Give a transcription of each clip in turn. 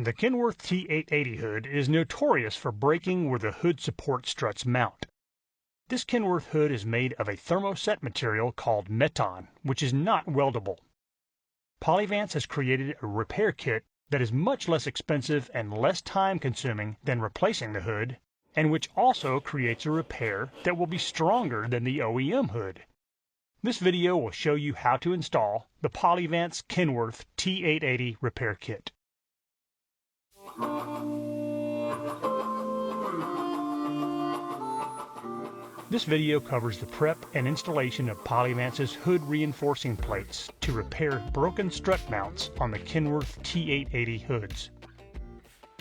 The Kenworth T880 hood is notorious for breaking where the hood support struts mount. This Kenworth hood is made of a thermoset material called Meton, which is not weldable. Polyvance has created a repair kit that is much less expensive and less time-consuming than replacing the hood, and which also creates a repair that will be stronger than the OEM hood. This video will show you how to install the Polyvance Kenworth T880 repair kit. This video covers the prep and installation of Polyvance's hood reinforcing plates to repair broken strut mounts on the Kenworth T880 hoods.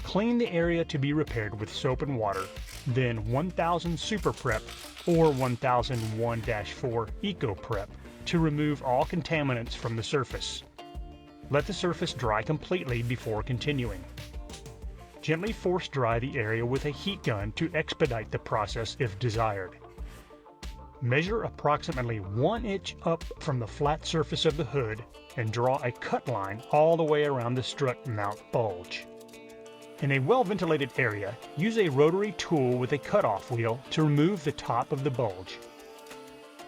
Clean the area to be repaired with soap and water, then 1000 Super Prep or 1001-4 Eco Prep to remove all contaminants from the surface. Let the surface dry completely before continuing. Gently force dry the area with a heat gun to expedite the process if desired. Measure approximately 1 inch up from the flat surface of the hood and draw a cut line all the way around the strut mount bulge. In a well-ventilated area, use a rotary tool with a cutoff wheel to remove the top of the bulge.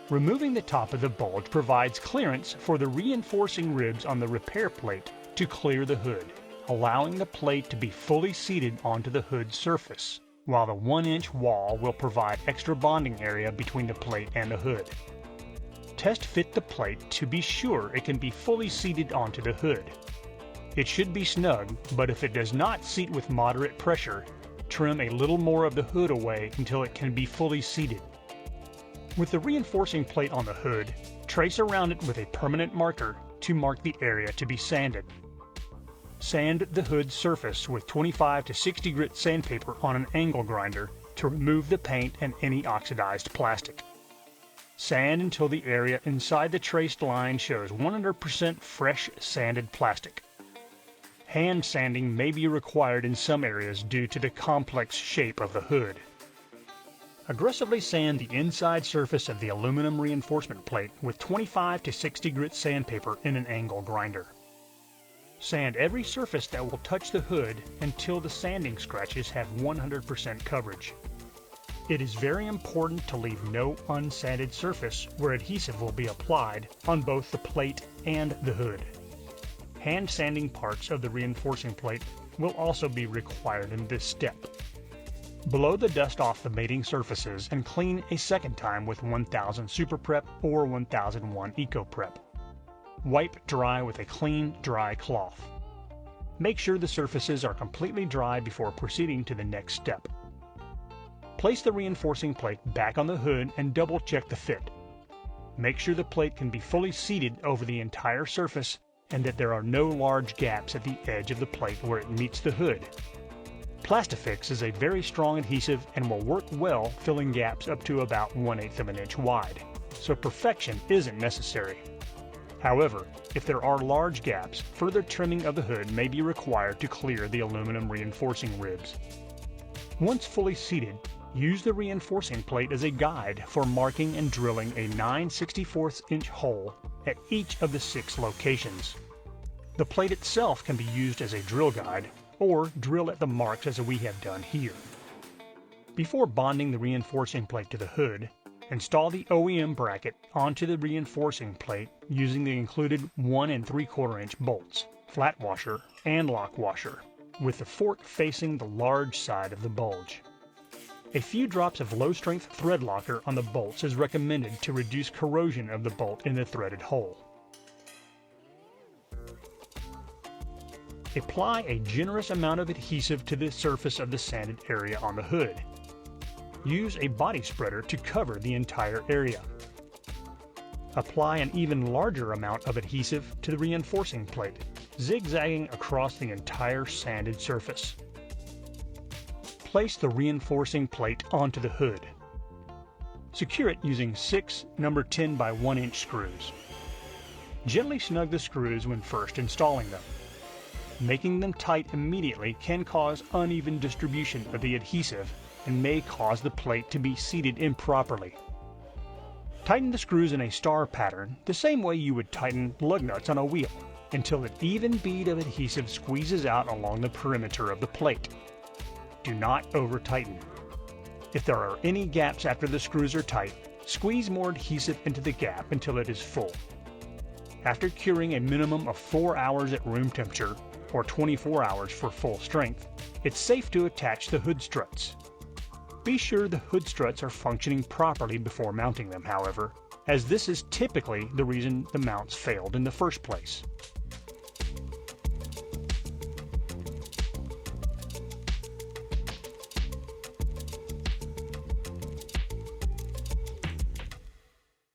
Removing the top of the bulge provides clearance for the reinforcing ribs on the repair plate to clear the hood, allowing the plate to be fully seated onto the hood surface, while the 1-inch wall will provide extra bonding area between the plate and the hood. Test fit the plate to be sure it can be fully seated onto the hood. It should be snug, but if it does not seat with moderate pressure, trim a little more of the hood away until it can be fully seated. With the reinforcing plate on the hood, trace around it with a permanent marker to mark the area to be sanded. Sand the hood surface with 25 to 60 grit sandpaper on an angle grinder to remove the paint and any oxidized plastic. Sand until the area inside the traced line shows 100% fresh sanded plastic. Hand sanding may be required in some areas due to the complex shape of the hood. Aggressively sand the inside surface of the aluminum reinforcement plate with 25 to 60 grit sandpaper in an angle grinder. Sand every surface that will touch the hood until the sanding scratches have 100% coverage. It is very important to leave no unsanded surface where adhesive will be applied on both the plate and the hood. Hand sanding parts of the reinforcing plate will also be required in this step. Blow the dust off the mating surfaces and clean a second time with 1000 Super Prep or 1001 Eco Prep. Wipe dry with a clean, dry cloth. Make sure the surfaces are completely dry before proceeding to the next step. Place the reinforcing plate back on the hood and double check the fit. Make sure the plate can be fully seated over the entire surface and that there are no large gaps at the edge of the plate where it meets the hood. Plastifix is a very strong adhesive and will work well filling gaps up to about 1/8 of an inch wide, so perfection isn't necessary. However, if there are large gaps, further trimming of the hood may be required to clear the aluminum reinforcing ribs. Once fully seated, use the reinforcing plate as a guide for marking and drilling a 9/64 inch hole at each of the 6 locations. The plate itself can be used as a drill guide, or drill at the marks as we have done here. Before bonding the reinforcing plate to the hood, install the OEM bracket onto the reinforcing plate using the included 1 3/4 inch bolts, flat washer, and lock washer, with the fork facing the large side of the bulge. A few drops of low-strength thread locker on the bolts is recommended to reduce corrosion of the bolt in the threaded hole. Apply a generous amount of adhesive to the surface of the sanded area on the hood. Use a body spreader to cover the entire area. Apply an even larger amount of adhesive to the reinforcing plate, zigzagging across the entire sanded surface. Place the reinforcing plate onto the hood. Secure it using 6 number 10 by 1 inch screws. Gently snug the screws when first installing them. Making them tight immediately can cause uneven distribution of the adhesive and may cause the plate to be seated improperly. Tighten the screws in a star pattern the same way you would tighten lug nuts on a wheel. until an even bead of adhesive squeezes out along the perimeter of the plate. Do not over-tighten. If there are any gaps after the screws are tight, squeeze more adhesive into the gap until it is full. After curing a minimum of 4 hours at room temperature, or 24 hours for full strength, it's safe to attach the hood struts. Be sure the hood struts are functioning properly before mounting them, however, as this is typically the reason the mounts failed in the first place.